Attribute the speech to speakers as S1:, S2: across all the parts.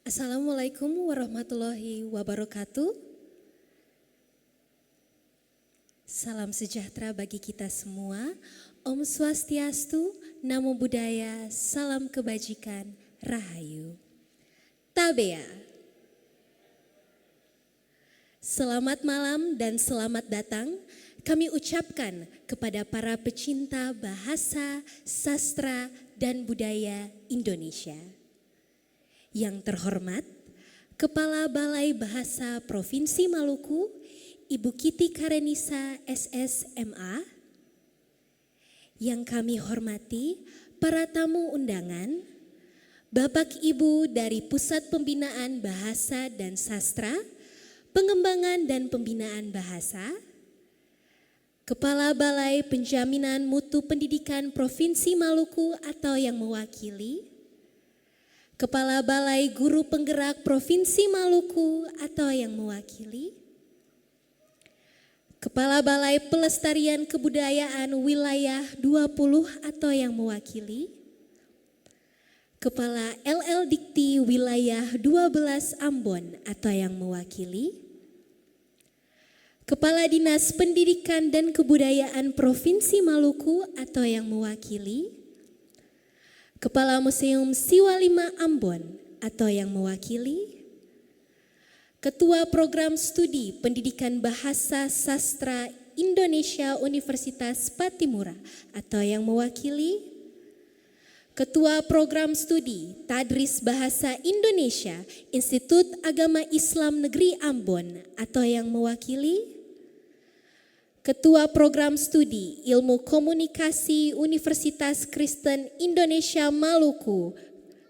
S1: Assalamualaikum warahmatullahi wabarakatuh. Salam sejahtera bagi kita semua. Om Swastiastu, Namo Buddhaya, salam kebajikan, Rahayu. Tabea. Selamat malam dan selamat datang kami ucapkan kepada para pecinta bahasa, sastra, dan budaya Indonesia. Yang terhormat, Kepala Balai Bahasa Provinsi Maluku, Ibu Kiti Karenisa SSMA. Yang kami hormati para tamu undangan, Bapak Ibu dari Pusat Pembinaan Bahasa dan Sastra, Pengembangan dan Pembinaan Bahasa, Kepala Balai Penjaminan Mutu Pendidikan Provinsi Maluku atau yang mewakili, Kepala Balai Guru Penggerak Provinsi Maluku atau yang mewakili, Kepala Balai Pelestarian Kebudayaan Wilayah 20 atau yang mewakili, Kepala LL Dikti Wilayah 12 Ambon atau yang mewakili, Kepala Dinas Pendidikan dan Kebudayaan Provinsi Maluku atau yang mewakili, Kepala Museum Siwalima Ambon atau yang mewakili, Ketua Program Studi Pendidikan Bahasa Sastra Indonesia Universitas Patimura atau yang mewakili, Ketua Program Studi Tadris Bahasa Indonesia Institut Agama Islam Negeri Ambon atau yang mewakili, Ketua Program Studi Ilmu Komunikasi Universitas Kristen Indonesia Maluku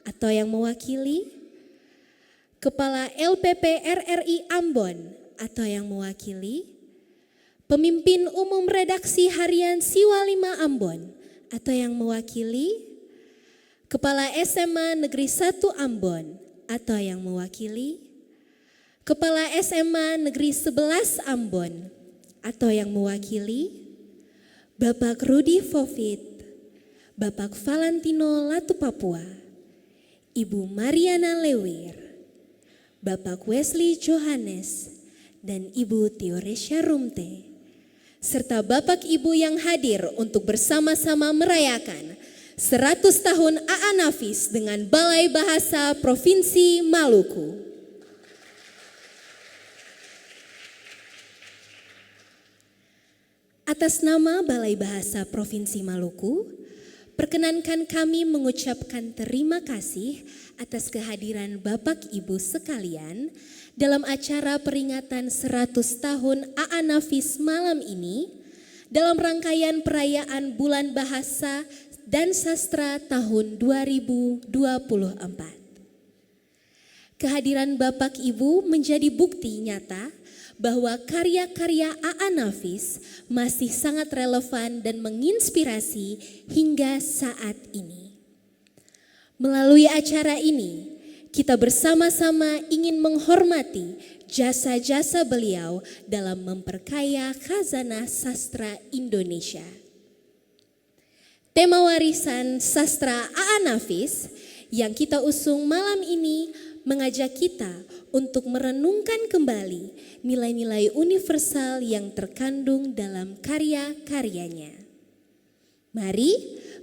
S1: atau yang mewakili, Kepala LPP RRI Ambon atau yang mewakili, Pemimpin Umum Redaksi Harian Siwalima Ambon atau yang mewakili, Kepala SMA Negeri 1 Ambon atau yang mewakili, Kepala SMA Negeri 11 Ambon atau yang mewakili, Bapak Rudi Fofit, Bapak Valentino Latu Papua, Ibu Mariana Lewir, Bapak Wesley Johannes, dan Ibu Teoresia Rumte, serta Bapak Ibu yang hadir untuk bersama-sama merayakan 100 tahun AA Nafis dengan Balai Bahasa Provinsi Maluku. Atas nama Balai Bahasa Provinsi Maluku, perkenankan kami mengucapkan terima kasih atas kehadiran Bapak Ibu sekalian dalam acara peringatan 100 tahun AA Nafis malam ini dalam rangkaian perayaan Bulan Bahasa dan Sastra tahun 2024. Kehadiran Bapak Ibu menjadi bukti nyata bahwa karya-karya AA Nafis masih sangat relevan dan menginspirasi hingga saat ini. Melalui acara ini, kita bersama-sama ingin menghormati jasa-jasa beliau dalam memperkaya khazanah sastra Indonesia. Tema warisan sastra AA Nafis yang kita usung malam ini mengajak kita untuk merenungkan kembali nilai-nilai universal yang terkandung dalam karya-karyanya. Mari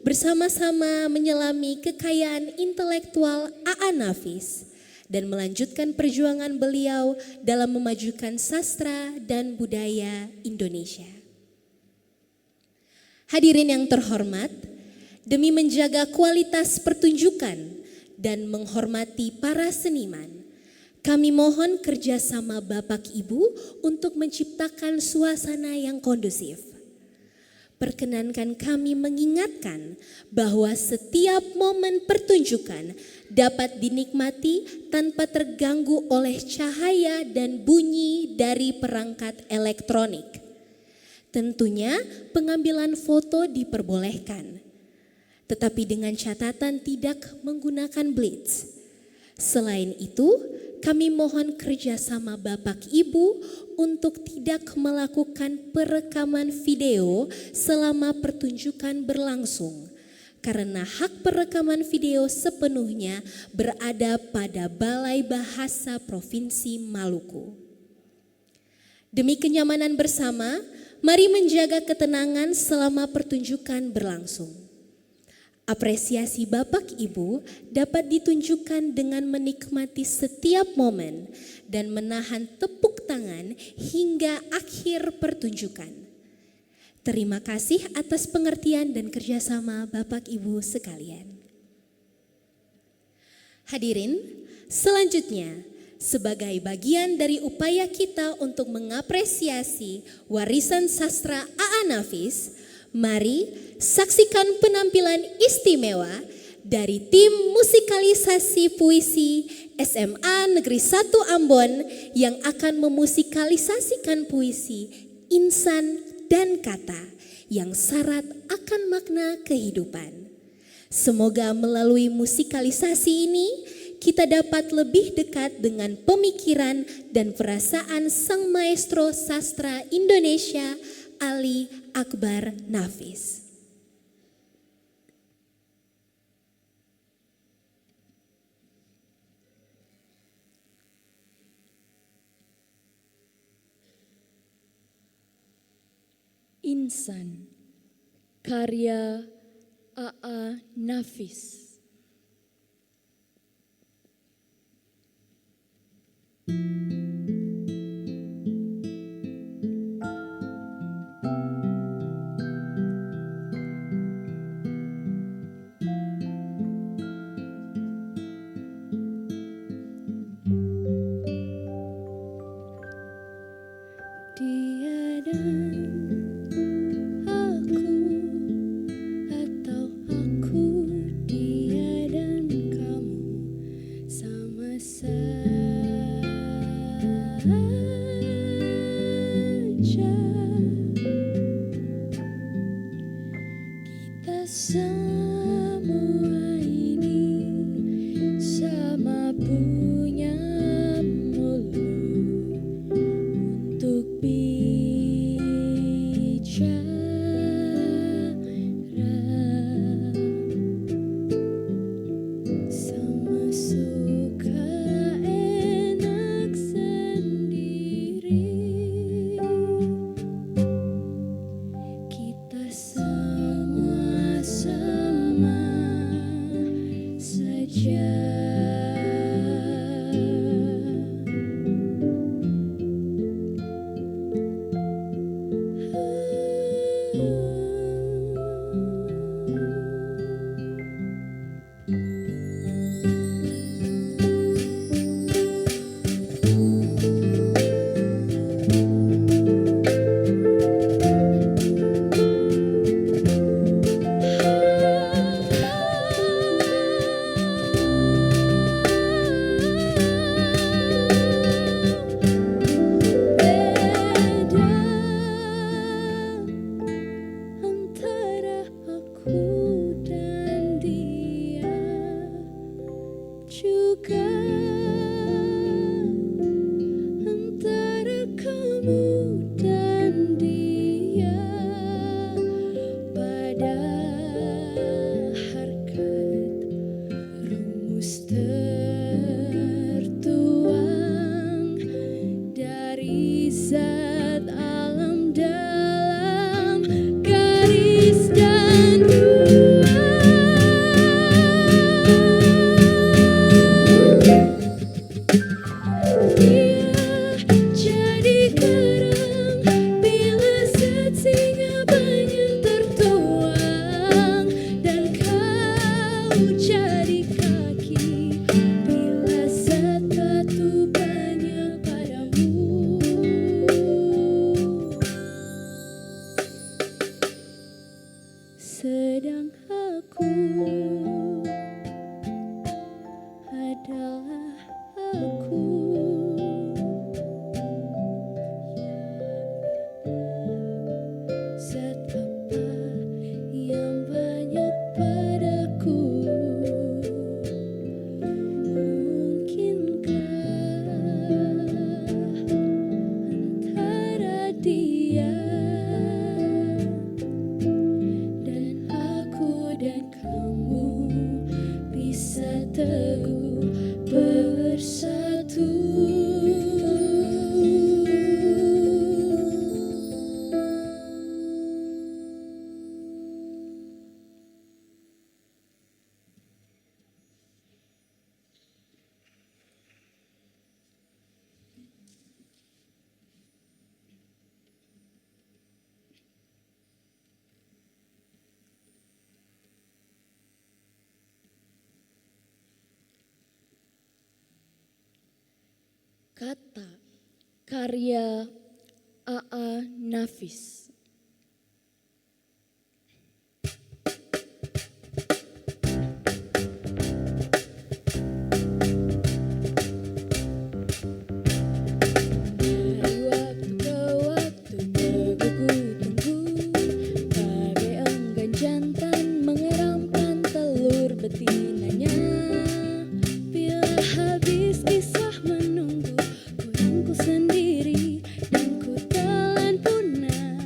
S1: bersama-sama menyelami kekayaan intelektual AA Nafis dan melanjutkan perjuangan beliau dalam memajukan sastra dan budaya Indonesia. Hadirin yang terhormat, demi menjaga kualitas pertunjukan dan menghormati para seniman, kami mohon kerjasama Bapak Ibu untuk menciptakan suasana yang kondusif. Perkenankan kami mengingatkan bahwa setiap momen pertunjukan dapat dinikmati tanpa terganggu oleh cahaya dan bunyi dari perangkat elektronik. Tentunya pengambilan foto diperbolehkan, tetapi dengan catatan tidak menggunakan blitz. Selain itu, kami mohon kerjasama Bapak Ibu untuk tidak melakukan perekaman video selama pertunjukan berlangsung, karena hak perekaman video sepenuhnya berada pada Balai Bahasa Provinsi Maluku. Demi kenyamanan bersama, mari menjaga ketenangan selama pertunjukan berlangsung. Apresiasi Bapak Ibu dapat ditunjukkan dengan menikmati setiap momen dan menahan tepuk tangan hingga akhir pertunjukan. Terima kasih atas pengertian dan kerjasama Bapak Ibu sekalian. Hadirin, selanjutnya sebagai bagian dari upaya kita untuk mengapresiasi warisan sastra A.A. Nafis, mari saksikan penampilan istimewa dari tim musikalisasi puisi SMA Negeri 1 Ambon yang akan memusikalisasikan puisi Insan dan Kata yang syarat akan makna kehidupan. Semoga melalui musikalisasi ini kita dapat lebih dekat dengan pemikiran dan perasaan sang maestro sastra Indonesia Ali Akbar Nafis.
S2: Insan, karya A.A. Nafis.
S3: Dia dan aku, atau aku, dia dan kamu, sama saja. Kita semua ini sama punya mulut untuk bicara, sama suka enak sendiri. Kita semua sama saja. Antara aku dan dia, juga antara kamu dan dia, pada harkat rumus tertuang dari zat alam dalam garis dan dia jadi garam bila zat singa banyak tertuang, dan kau jadi kaki bila zat batu banyak padamu. Sedang aku adalah aku, zat apa yang banyak padaku. Mungkinkah antara dia dan aku dan kau teguh bersatu.
S2: Kata karya A.A. Nafis.
S3: Dari waktu ke waktu teguh ku tunggu, bagai enggan jantan mengeramkan telur betinanya. Bila habis kisah menunggu, kurangku sendiri dan ku telan punah.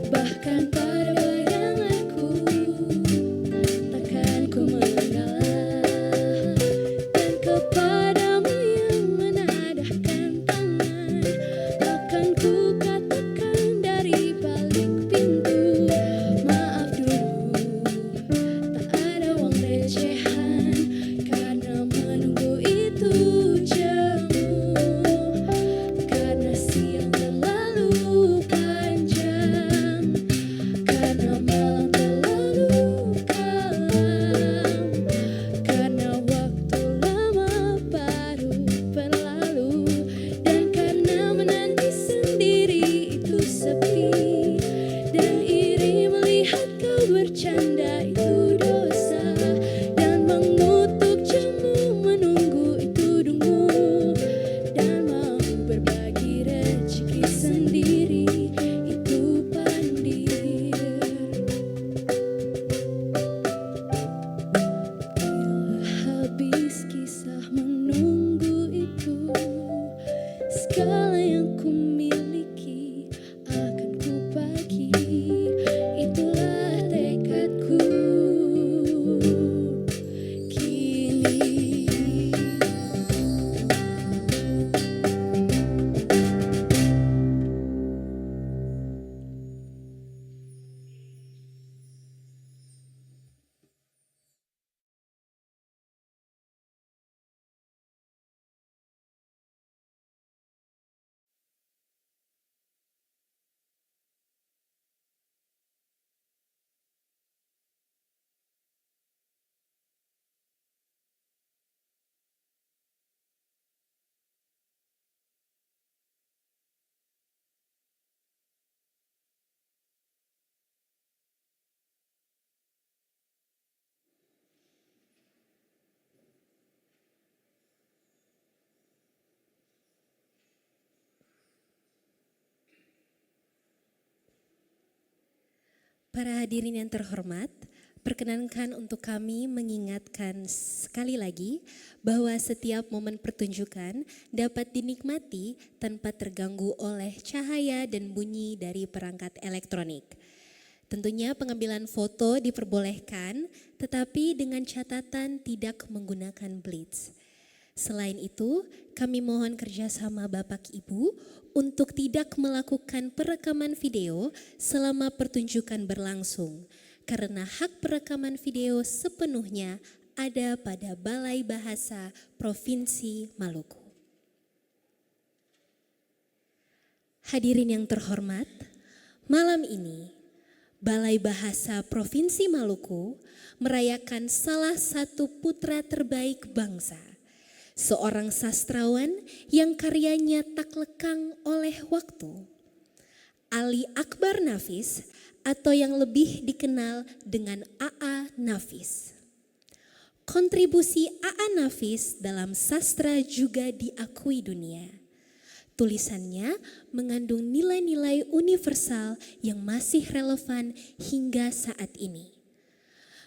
S3: Bahkan pada bayanganku takkan ku mengalah, dan kepadamu yang menadahkan tangan akan ku katakan dari balik pintu, maaf dulu tak ada uang recehan, karena menunggu itu jemu, karena siang terlalu panjang, karena malam terlalu kelam, karena waktu lama baru berlalu, dan karena menanti sendiri itu sepi, dan iri melihat kau bercanda itu dosa, dan mengutuk jemu menunggu itu dungu, dan mau berbagi rezeki sendiri itu pandir. Bila habis kisah menunggu itu, segala yang ku miliki akan ku bagi. Itulah tekadku kini.
S1: Para hadirin yang terhormat, perkenankan untuk kami mengingatkan sekali lagi bahwa setiap momen pertunjukan dapat dinikmati tanpa terganggu oleh cahaya dan bunyi dari perangkat elektronik. Tentunya pengambilan foto diperbolehkan, tetapi dengan catatan tidak menggunakan blitz. Selain itu, kami mohon kerjasama Bapak Ibu untuk tidak melakukan perekaman video selama pertunjukan berlangsung, karena hak perekaman video sepenuhnya ada pada Balai Bahasa Provinsi Maluku. Hadirin yang terhormat, malam ini Balai Bahasa Provinsi Maluku merayakan salah satu putra terbaik bangsa, seorang sastrawan yang karyanya tak lekang oleh waktu, Ali Akbar Nafis, atau yang lebih dikenal dengan A.A. Nafis. Kontribusi A.A. Nafis dalam sastra juga diakui dunia. Tulisannya mengandung nilai-nilai universal yang masih relevan hingga saat ini.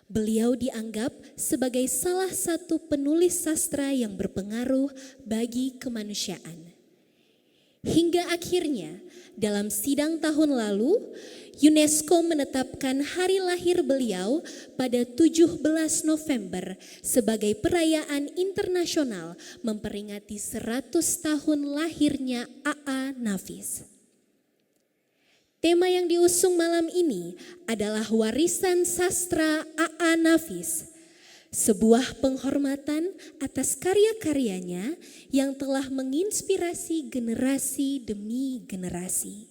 S1: Beliau dianggap sebagai salah satu penulis sastra yang berpengaruh bagi kemanusiaan. Hingga akhirnya Dalam sidang tahun lalu, UNESCO menetapkan hari lahir beliau pada 17 November sebagai perayaan internasional memperingati 100 tahun lahirnya A.A. Nafis. Tema yang diusung malam ini adalah warisan sastra A.A. Nafis, sebuah penghormatan atas karya-karyanya yang telah menginspirasi generasi demi generasi.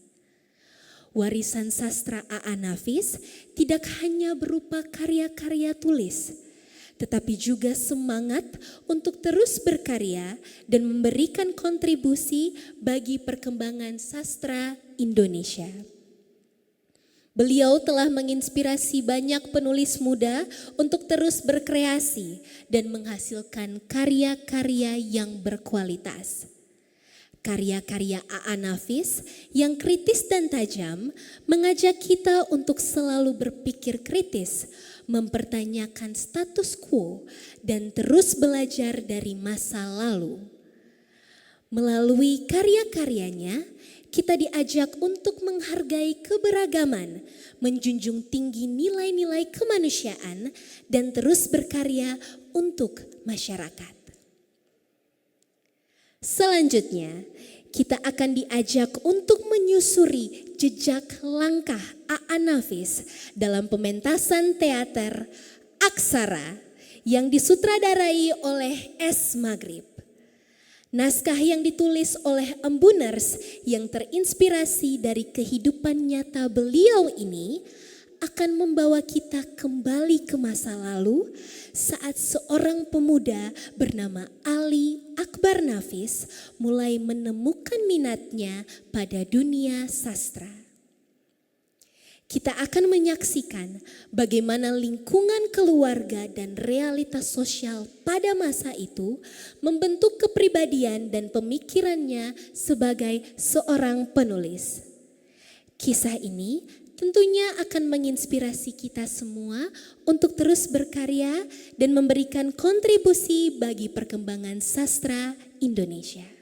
S1: Warisan sastra A.A. Nafis tidak hanya berupa karya-karya tulis, tetapi juga semangat untuk terus berkarya dan memberikan kontribusi bagi perkembangan sastra Indonesia. Beliau telah menginspirasi banyak penulis muda untuk terus berkreasi dan menghasilkan karya-karya yang berkualitas. Karya-karya A.A. Nafis yang kritis dan tajam mengajak kita untuk selalu berpikir kritis, mempertanyakan status quo, dan terus belajar dari masa lalu. Melalui karya-karyanya, kita diajak untuk menghargai keberagaman, menjunjung tinggi nilai-nilai kemanusiaan, dan terus berkarya untuk masyarakat. Selanjutnya, kita akan diajak untuk menyusuri jejak langkah A.A. Nafis dalam pementasan teater Aksara yang disutradarai oleh S. Maghrib. Naskah yang ditulis oleh Embuners yang terinspirasi dari kehidupan nyata beliau ini akan membawa kita kembali ke masa lalu saat seorang pemuda bernama Ali Akbar Nafis mulai menemukan minatnya pada dunia sastra. Kita akan menyaksikan bagaimana lingkungan keluarga dan realitas sosial pada masa itu membentuk kepribadian dan pemikirannya sebagai seorang penulis. Kisah ini tentunya akan menginspirasi kita semua untuk terus berkarya dan memberikan kontribusi bagi perkembangan sastra Indonesia.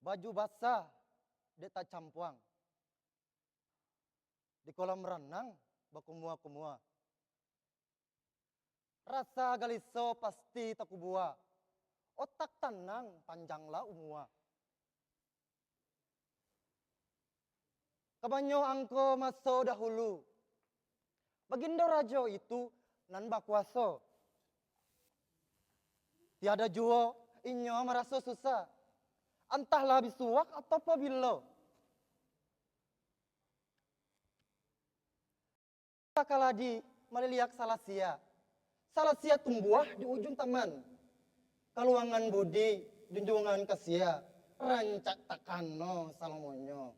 S4: Baju basah, dia tak campuang. Di kolam renang, bakumua-kumua. Rasa galiso pasti tak kubua. Otak tenang, panjanglah umua. Kabanyo angko maso dahulu. Bagindo rajo itu nan bakwaso. Tiada juo, inyo merasa susah. Entahlah bisuak atau pabilo. Kaladi meliliak salasia. Salasia tumbuh di ujung taman. Kaluangan budi, junjungan kasia. Rancak takano salomonyo.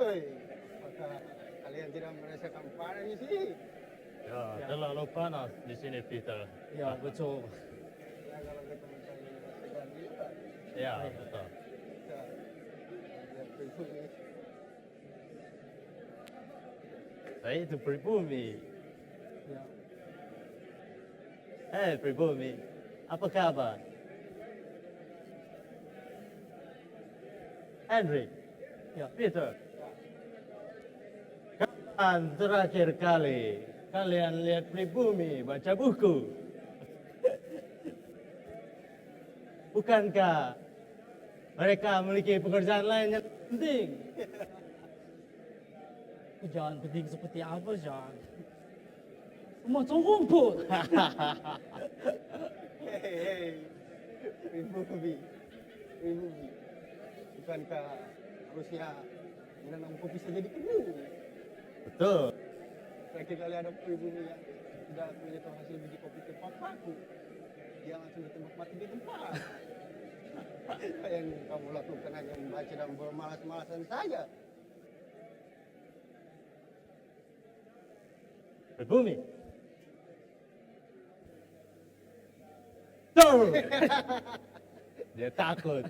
S4: Hei, apakah kalian tidak merasakan panas di sini?
S5: Ya, terlalu panas di sini, Peter.
S6: Ya, betul.
S4: Ya, kalau kita mencari merasakan juga.
S5: Ya, betul.
S4: Kita lihat pribumi.
S5: Saya itu pribumi.
S6: Ya.
S5: Pribumi, apa kabar? Henry,
S6: Ya.
S5: Peter. Kapan terakhir kali kalian lihat pribumi baca buku? Bukankah mereka memiliki pekerjaan lain yang penting?
S6: Jangan penting seperti apa, Jangan. Macam rumput.
S4: Hei, pribumi. Pribumi. Bukankah harusnya menanam kopi saja di kebun?
S5: Betul.
S4: Terakhir kali ada pribumi yang tidak menyentuh hasil biji kopi ke papaku. Dia langsung ditembak mati di tempat. Apa yang kamu lakukan hanya membaca dan bermalas-malasan saja.
S5: Pribumi. Tuh. Dia takut.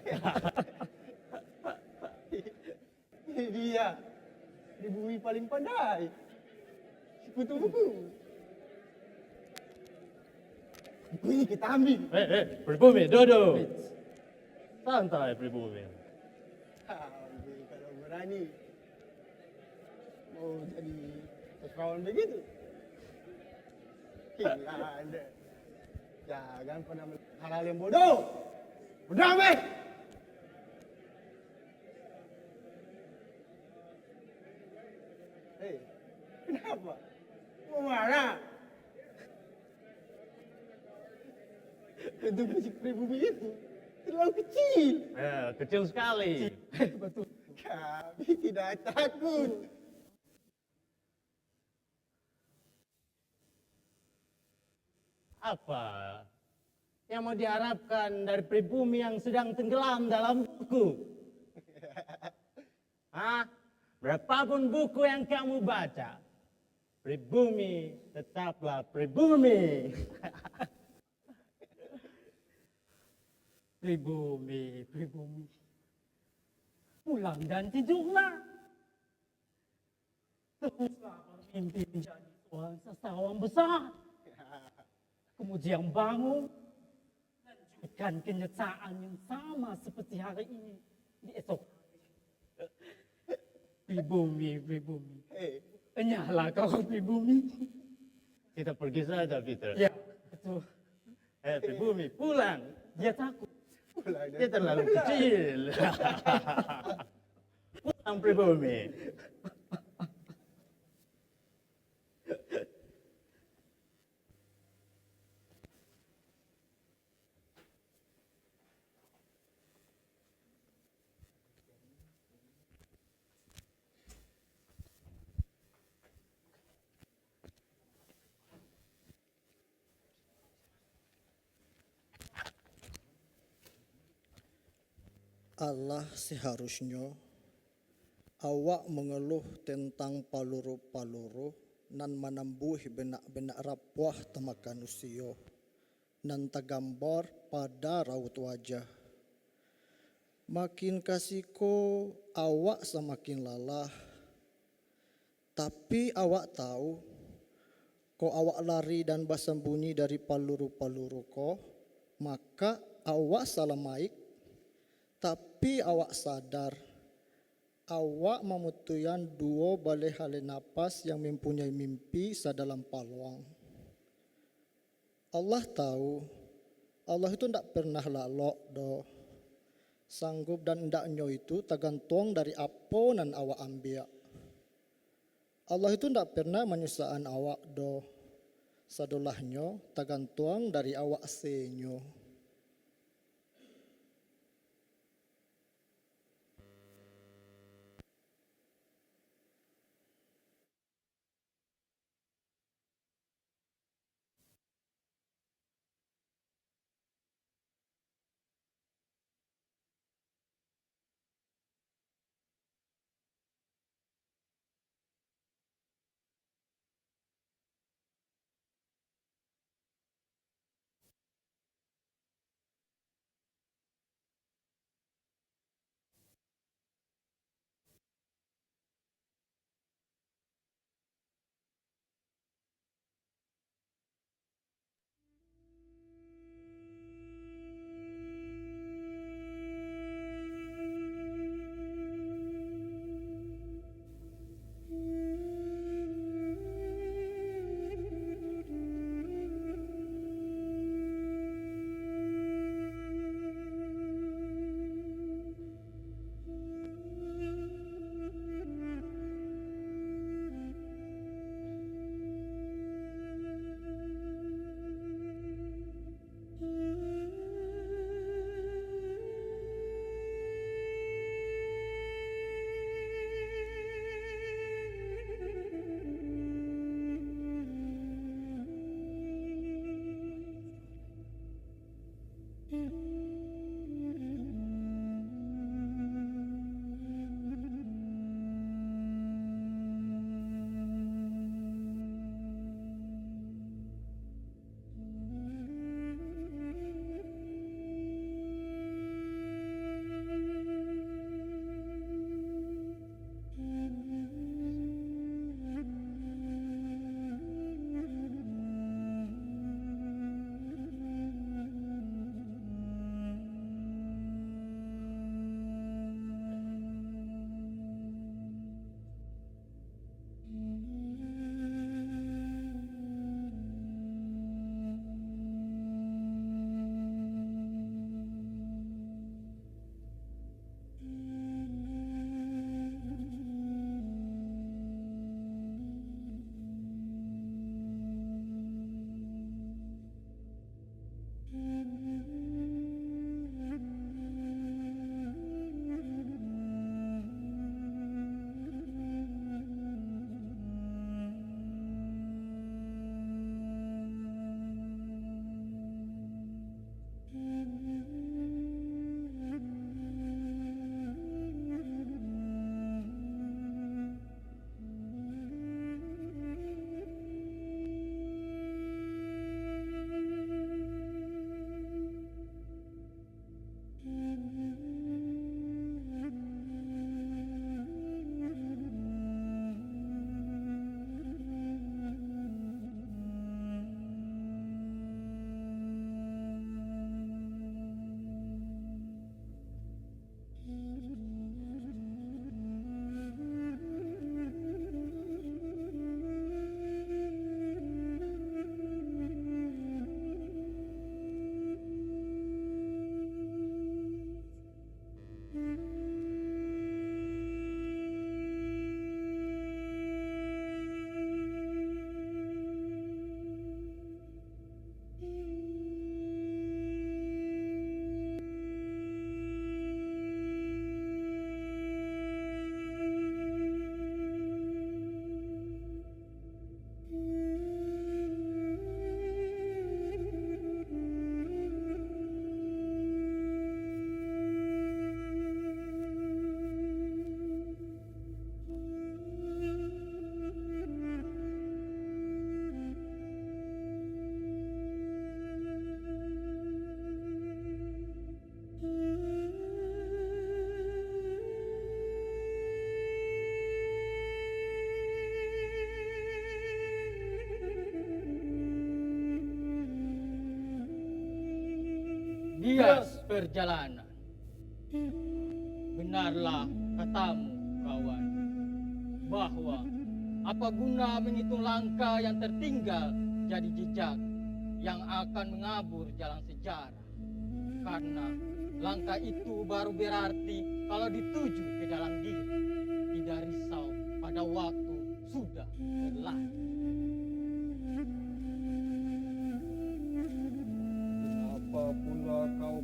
S4: Ini dia, di bumi paling pandai. Sekutu buku. Buku ini kita ambil.
S5: Pribumi, duduk. Santai, pribumi.
S4: Ambil kalau berani. Mau jadi sastrawan begitu. Gila Anda. Jangan pernah melakukan hal-hal yang bodoh. Berdamai. Hei, kenapa? Mau marah? Bentuk fisik pribumi itu terlalu kecil.
S5: Kecil sekali.
S4: Betul. Kami tidak takut.
S5: Apa yang mau diharapkan dari pribumi yang sedang tenggelam dalam buku? Hah? Berapapun buku yang kamu baca, pribumi tetaplah pribumi.
S6: Pribumi. Pulang dan tidurlah. teruslah bermimpi menjadi seorang sastrawan besar. Kemudian bangun, lanjutkan kenyataan yang sama seperti hari ini di esok. Pribumi.
S4: Hei,
S6: Enyahlah kau pribumi.
S5: Kita pergi saja, Peter.
S6: Ya, betul.
S5: Pribumi, pulang.
S6: Dia takut.
S4: pulang
S5: Dia terlalu kecil. Pulang, pribumi.
S7: Allah seharusnya awak mengeluh tentang paluru-paluru nan menembus benak-benak rapuh temakan usia nan tergambar pada raut wajah. Makin kasihku awak semakin lelah. Tapi awak tahu kau awak lari dan bersembunyi dari paluru-paluru kau, maka awak salah maik. Tapi awak sadar, awak memutuyan dua balai hale napas yang mempunyai mimpi sedalam paluang. Allah tahu, Allah itu tidak pernah lalok doh. Sanggup dan ndaknya itu tergantung dari apa nan awak ambil. Allah itu tidak pernah menyusahkan awak doh. Sadolahnya tergantung dari awak senyo.
S8: bias perjalanan. Benarlah katamu, kawan, bahwa apa guna menghitung langkah yang tertinggal jadi jejak yang akan mengabur jalan sejarah. Karena langkah itu baru berarti kalau dituju ke dalam diri, tidak risau pada waktu sudah berlalu.
S4: Kenapa pula kau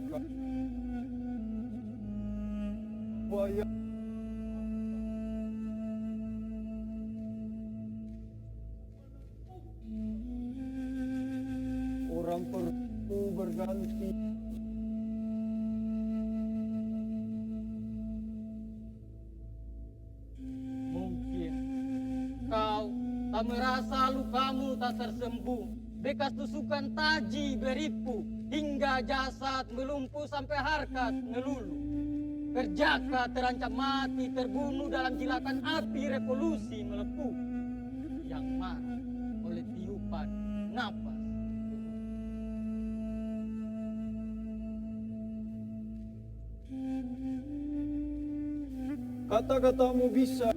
S4: bayar orang perlu berganti?
S8: Mungkin kau tak merasa lukamu tak tersembuh, bekas tusukan taji beripu, hingga jasad melumpuh sampai harkat melulu. Kerjaka terancam mati terbunuh dalam jilatan api revolusi melepuh, yang marah oleh tiupan napas.
S4: Kata-katamu bisa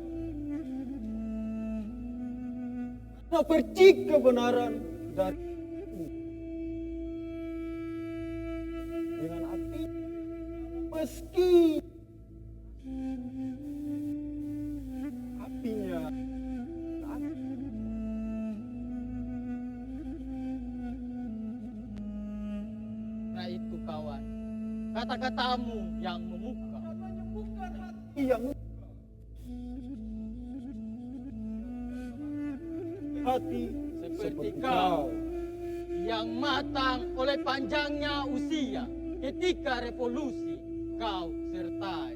S4: percik kebenaran dari dengan api meski apinya
S8: Nah itu kawan, kata-katamu yang memukau.
S4: yang hati
S8: Seperti kau yang matang oleh panjangnya usia ketika revolusi kau sertai.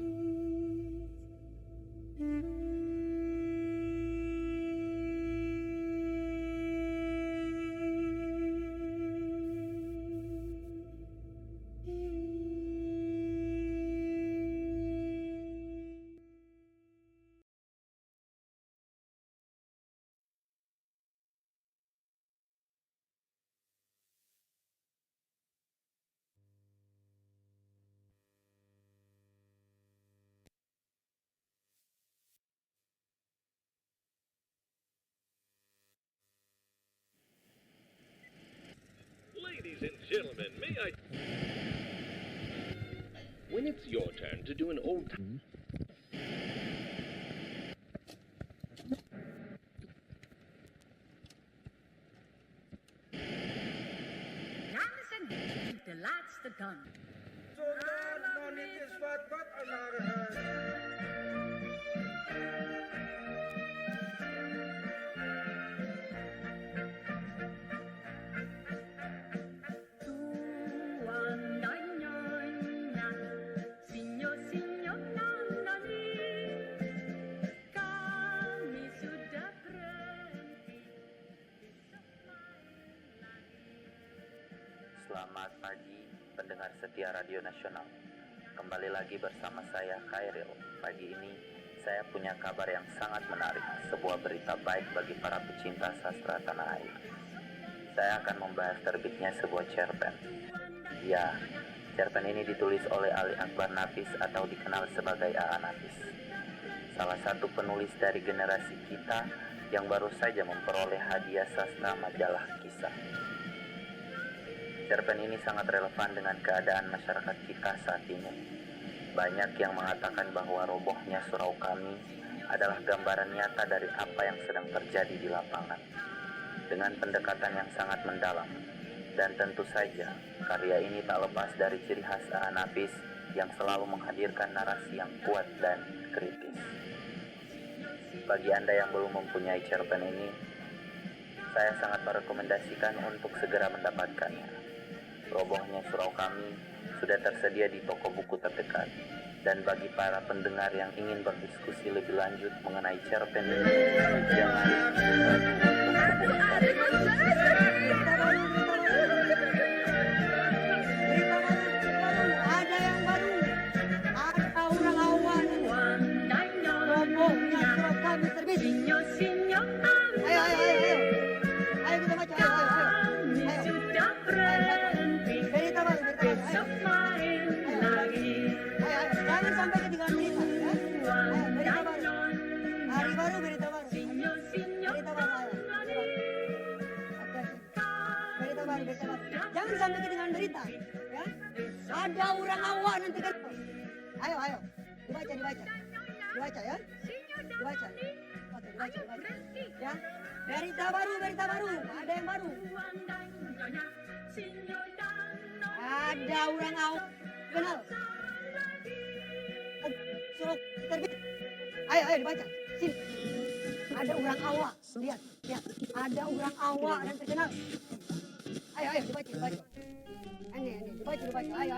S9: Ladies and gentlemen, may I... When it's your turn to do an old...
S10: Dames en heren, de laatste gun.
S11: Zodat nog niet is wat aan haar huis.
S12: Selamat pagi pendengar setia Radio Nasional. Kembali lagi bersama saya Khairil. Pagi ini saya punya kabar yang sangat menarik, sebuah berita baik bagi para pecinta sastra tanah air. Saya akan membahas terbitnya sebuah cerpen. Ya, cerpen ini ditulis oleh Ali Akbar Nafis atau dikenal sebagai A.A. Nafis. Salah satu penulis dari generasi kita yang baru saja memperoleh hadiah sastra majalah Kisah. Cerpen ini sangat relevan dengan keadaan masyarakat kita saat ini. Banyak yang mengatakan bahwa robohnya surau kami adalah gambaran nyata dari apa yang sedang terjadi di lapangan. Dengan pendekatan yang sangat mendalam. Dan tentu saja, karya ini tak lepas dari ciri khas A.A. Nafis yang selalu menghadirkan narasi yang kuat dan kritis. Bagi Anda yang belum mempunyai cerpen ini, saya sangat merekomendasikan untuk segera mendapatkannya. Robohnya surau kami sudah tersedia di toko buku terdekat. Dan bagi para pendengar yang ingin berdiskusi lebih lanjut mengenai cerpen ini, jangan
S10: Ada yang baru, ada orang awan. Robohnya surau kami terbit. Ayo, ayo, ayo, ayo. Ayo kita baca, ayo, ayo, ayo. Sudah berhenti. Berita baru, berita baru, ayo.
S13: Ada orang awak nanti kan. Ayo, ayo. Dibaca ya. Dibaca. Oke, dibaca. Ya. Berita baru. Ada yang baru. Ada orang awak. Kenal. Suruh terbit. Ayo dibaca. Sini. Ada orang awak. Lihat. Ada orang awak dan terkenal. Ayo dibaca. Ini dibaca. Ayo.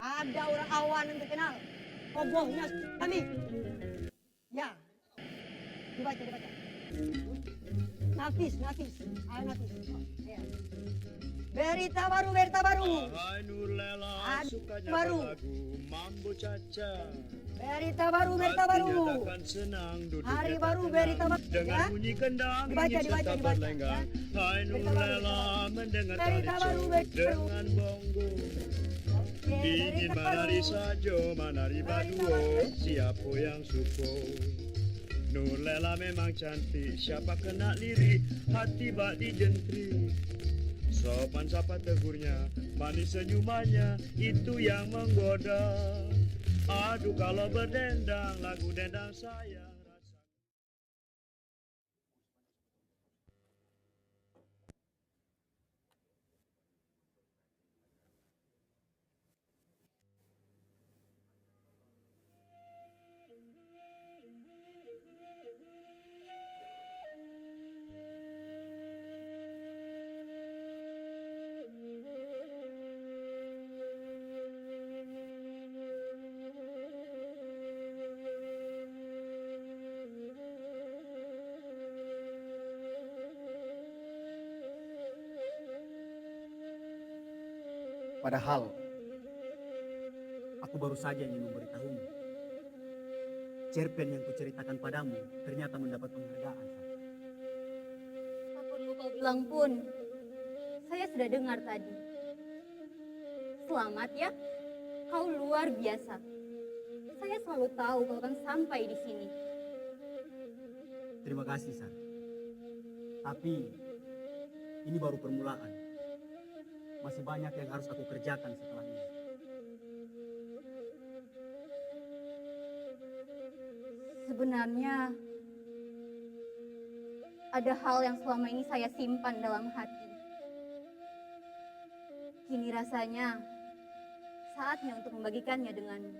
S13: Ada orang awak yang terkenal. Kobohnya kami. Ya. Dibaca. Nafis. Ayo Nafis. Ya. Berita baru. Ada baru.
S14: Mambo Caca.
S13: Berita baru. Hari baru berita baru.
S14: Dengan bunyi kendang
S13: Dibaca.
S14: berlenggang. Hai Nulela mendengar
S13: Berita baru.
S14: dengan bongo. Ingin menari sajo, menari baduo, siapa yang suko? Nulela memang cantik, siapa kena lirik, hati bak di jentri. Sopan sapa tegurnya, manis senyumannya, itu yang menggoda. Aduh kalau berdendang, lagu dendang saya.
S15: Padahal, aku baru saja ingin memberitahumu. Cerpen yang kuceritakan padamu ternyata mendapat penghargaan.
S16: Tak perlu kau bilang pun, saya sudah dengar tadi. Selamat ya, kau luar biasa. Saya selalu tahu kau akan sampai di sini.
S15: Terima kasih, Sar. Tapi, ini baru permulaan. Masih banyak yang harus aku kerjakan setelah ini.
S16: Sebenarnya, ada hal yang selama ini saya simpan dalam hati. Kini rasanya, saatnya untuk membagikannya denganmu.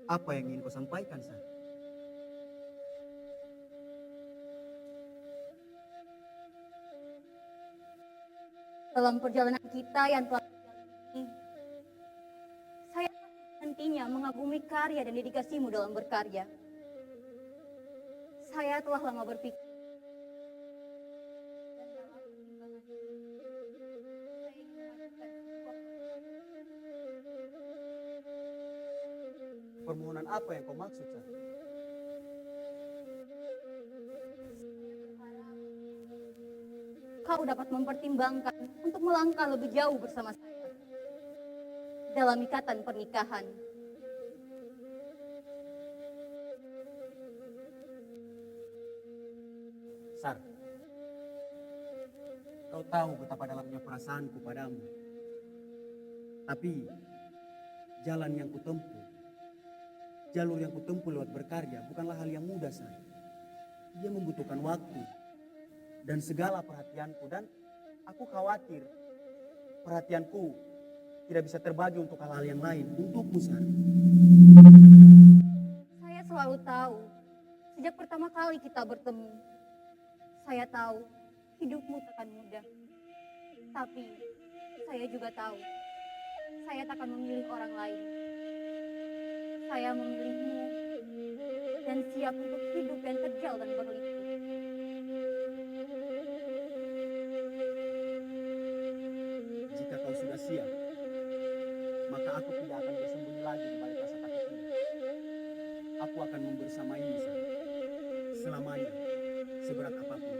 S15: Apa yang ingin kau sampaikan, Sar?
S16: Dalam perjalanan kita yang telah ini, saya nantinya mengagumi karya dan dedikasimu dalam berkarya. Saya telah lama berpikir
S15: Permohonan apa yang kau maksud, Sar?
S16: kau dapat mempertimbangkan untuk melangkah lebih jauh bersama saya dalam ikatan pernikahan.
S15: Sar, kau tahu betapa dalamnya perasaanku padamu. Tapi, jalan yang kutempuh, jalur yang kutempuh lewat berkarya bukanlah hal yang mudah, Sar. Dia membutuhkan waktu dan segala perhatianku, dan aku khawatir perhatianku tidak bisa terbagi untuk hal-hal yang lain untukmu, Sar.
S16: Saya selalu tahu, sejak pertama kali kita bertemu, saya tahu hidupmu takkan mudah. Tapi saya juga tahu, saya takkan memilih orang lain. Saya memilihmu dan siap untuk hidup yang terjal dan berliku.
S15: Jika kau sudah siap, maka aku tidak akan bersembunyi lagi di balik rasa takut ini. Aku akan membersamaimu, Sar, selamanya, seberat apapun.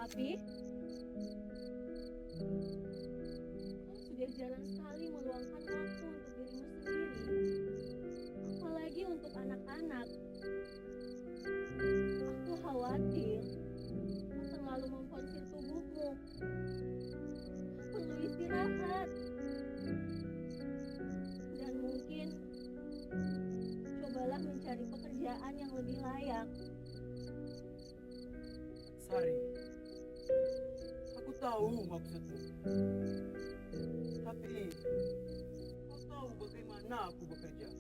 S16: Tapi kau sudah jarang sekali meluangkan waktu untuk dirimu sendiri, apalagi untuk anak-anak. Aku khawatir kau terlalu memforsir tubuhmu. Perlu istirahat. Dan mungkin cobalah mencari pekerjaan yang lebih layak.
S15: Sari, aku tahu maksudmu. Tapi kau tahu bagaimana aku bekerja.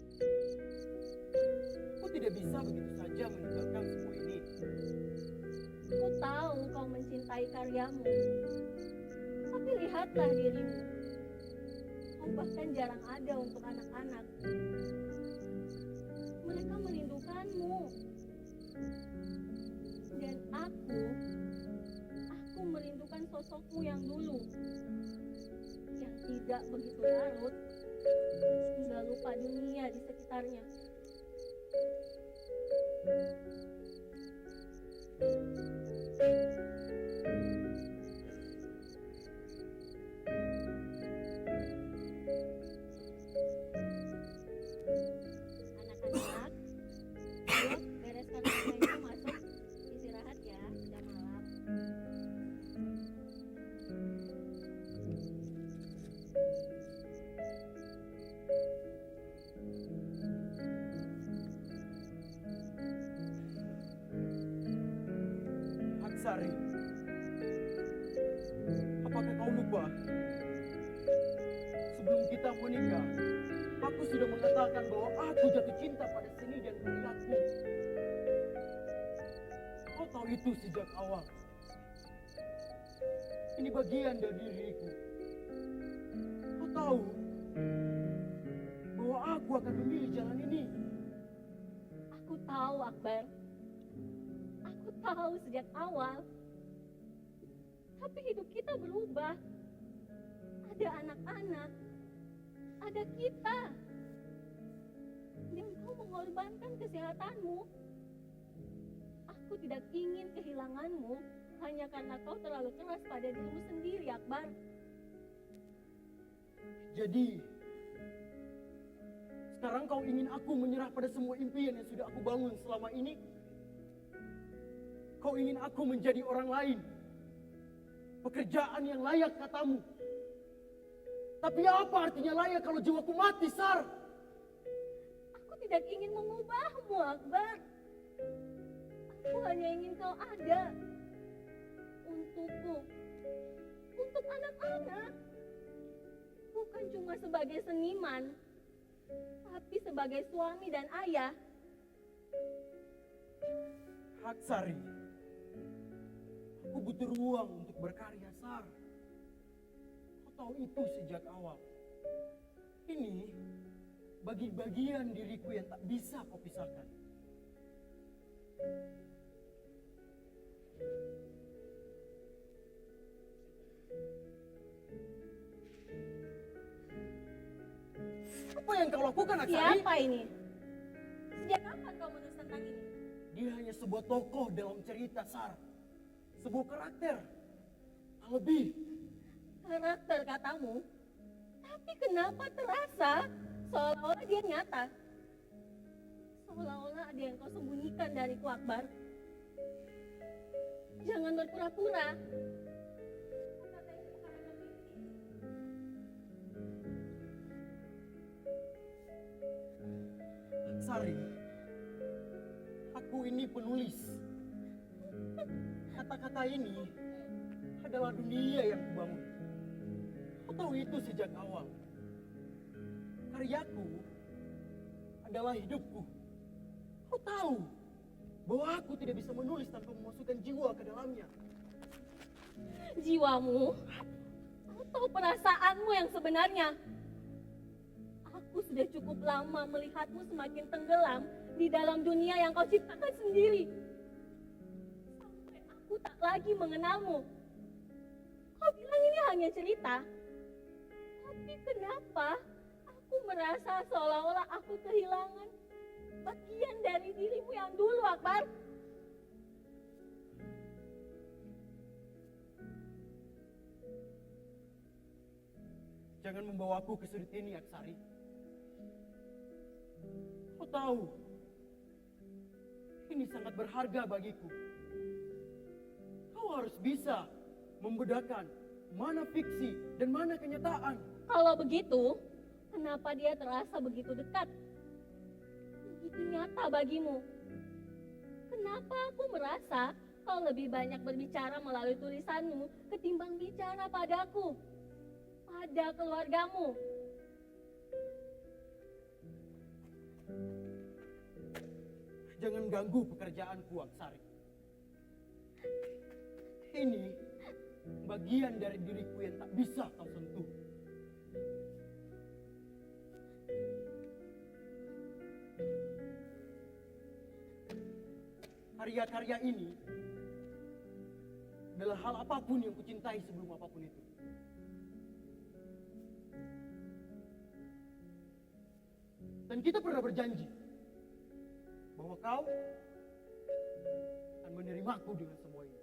S15: Aku tidak bisa begitu saja meninggalkan semua ini.
S16: Aku tahu kau mencintai karyamu. Tapi lihatlah dirimu. Kau bahkan jarang ada untuk anak-anak. Mereka merindukanmu. Dan aku merindukan sosokmu yang dulu. Yang tidak begitu larut, hingga lupa dunia di sekitarnya. Anak-anak, yuk bereskan semuanya masuk istirahat ya, sudah malam.
S15: Haksari, apakah kau lupa? Sebelum kita menikah, aku sudah mengatakan bahwa aku jatuh cinta pada seni dan karyaku. Kau tahu itu sejak awal. Ini bagian dari diriku. Kau tahu bahwa aku akan memilih jalan ini.
S16: Aku tahu, Akbar. Aku tahu sejak awal. Tapi hidup kita berubah. Ada anak-anak. Ada kita. Dan kau mengorbankan kesehatanmu. Aku tidak ingin kehilanganmu hanya karena kau terlalu keras pada dirimu sendiri, Akbar.
S15: Jadi, sekarang kau ingin aku menyerah pada semua impian yang sudah aku bangun selama ini? Kau ingin aku menjadi orang lain? Pekerjaan yang layak katamu. Tapi apa artinya layak kalau jiwaku mati, Sar?
S16: Aku tidak ingin mengubahmu, Akbar. Aku hanya ingin kau ada. Untukku. Untuk anak-anak. Bukan cuma sebagai seniman. Tapi sebagai suami dan ayah.
S15: Haksari, aku butuh ruang untuk berkarya, Sar. Kau tahu itu sejak awal. Ini bagian diriku yang tak bisa kau pisahkan. Apa yang kau lakukan, Haksari?
S16: Siapa ini? Sejak kapan kau menulis tentang ini?
S15: Dia hanya sebuah tokoh dalam cerita, Sar. Sebuah karakter. Tak lebih.
S16: Karakter katamu? Tapi kenapa terasa seolah-olah dia nyata? Seolah-olah ada yang kau sembunyikan dariku, Akbar. Jangan berpura-pura.
S15: Sari, aku ini penulis. Kata-kata ini adalah dunia yang kubangun. Kau tahu itu sejak awal. Karyaku adalah hidupku. Kau tahu bahwa aku tidak bisa menulis tanpa memasukkan jiwa ke dalamnya.
S16: Jiwamu atau perasaanmu yang sebenarnya? Aku sudah cukup lama melihatmu semakin tenggelam di dalam dunia yang kau ciptakan sendiri. Sampai aku tak lagi mengenalmu. Kau bilang ini hanya cerita. Tapi kenapa aku merasa seolah-olah aku kehilangan bagian dari dirimu yang dulu, Akbar?
S5: Jangan membawaku ke sudut ini, Aksari. Kau tahu, ini sangat berharga bagiku. Kau harus bisa membedakan mana fiksi dan mana kenyataan.
S17: Kalau begitu, kenapa dia terasa begitu dekat? Begitu nyata bagimu. Kenapa aku merasa kau lebih banyak berbicara melalui tulisanmu ketimbang bicara padaku, pada keluargamu?
S5: Jangan ganggu pekerjaanku, Aksari. Ini bagian dari diriku yang tak bisa kau sentuh. Karya-karya ini adalah hal apapun yang kucintai sebelum apapun itu. Dan kita pernah berjanji bahwa kau akan menerimaku dengan semua ini.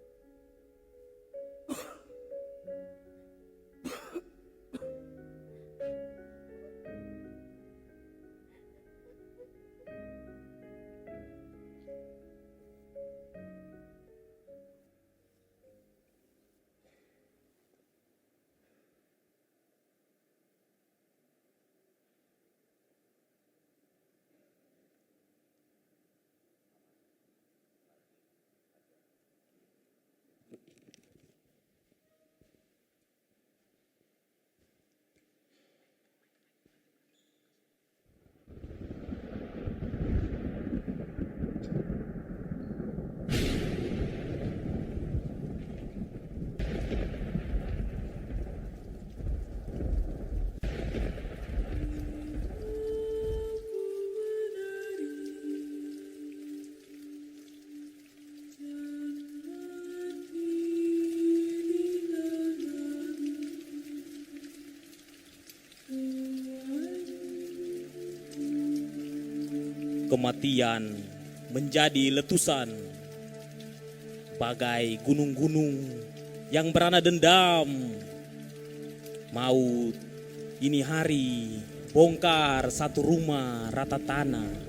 S18: Kematian menjadi letusan, bagai gunung-gunung yang berana dendam. Maut ini hari bongkar satu rumah rata tanah.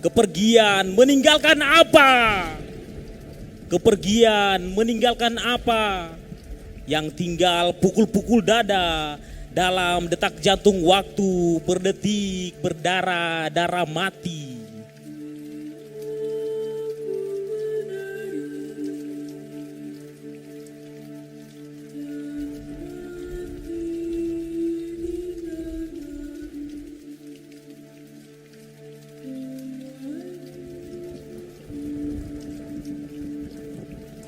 S18: Kepergian meninggalkan apa? Kepergian meninggalkan apa? Yang tinggal pukul-pukul dada dalam detak jantung waktu berdetik berdarah-darah mati.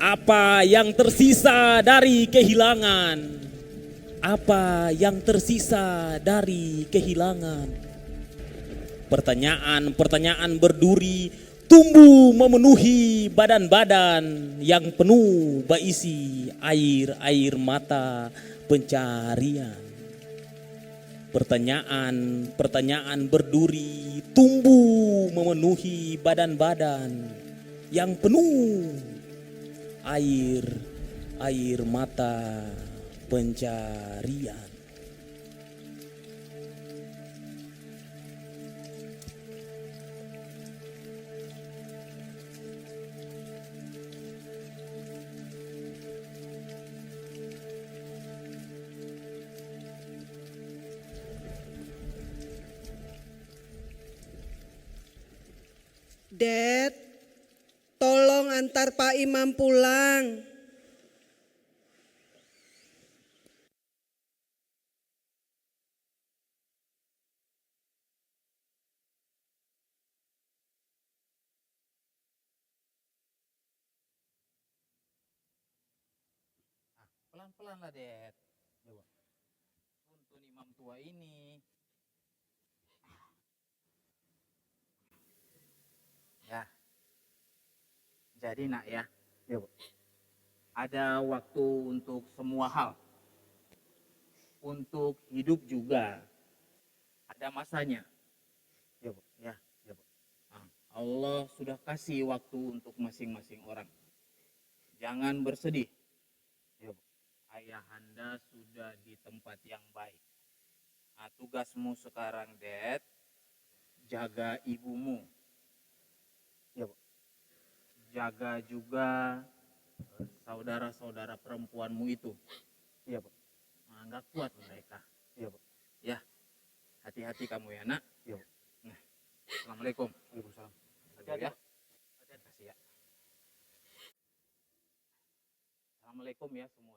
S18: Apa yang tersisa dari kehilangan? Apa yang tersisa dari kehilangan? Pertanyaan-pertanyaan berduri tumbuh memenuhi badan-badan yang penuh berisi air-air mata pencarian. Pertanyaan-pertanyaan berduri tumbuh memenuhi badan-badan yang penuh air mata pencarian.
S19: Dad, tolong antar Pak Imam pulang.
S8: Pelan-pelan lah, Dad. Tuntun imam tua ini. Ya. Jadi nak ya.
S20: Ada waktu untuk semua hal. Untuk hidup juga ada masanya. Ya, Bu. Ya, Bu. Allah sudah kasih waktu untuk masing-masing orang. Jangan bersedih. Ya, Bu. Ayahanda sudah di tempat yang baik. Nah, tugasmu sekarang, Dad, jaga ibumu. Ya, Bu. Jaga juga saudara-saudara perempuanmu itu. Iya, Bu. Nggak kuat mereka. Iya, Bu. Ya, hati-hati kamu ya, nak. Iya, Bu. Nah, Assalamualaikum. Waalaikumsalam. Ya. Kasih ya. Assalamualaikum ya semua.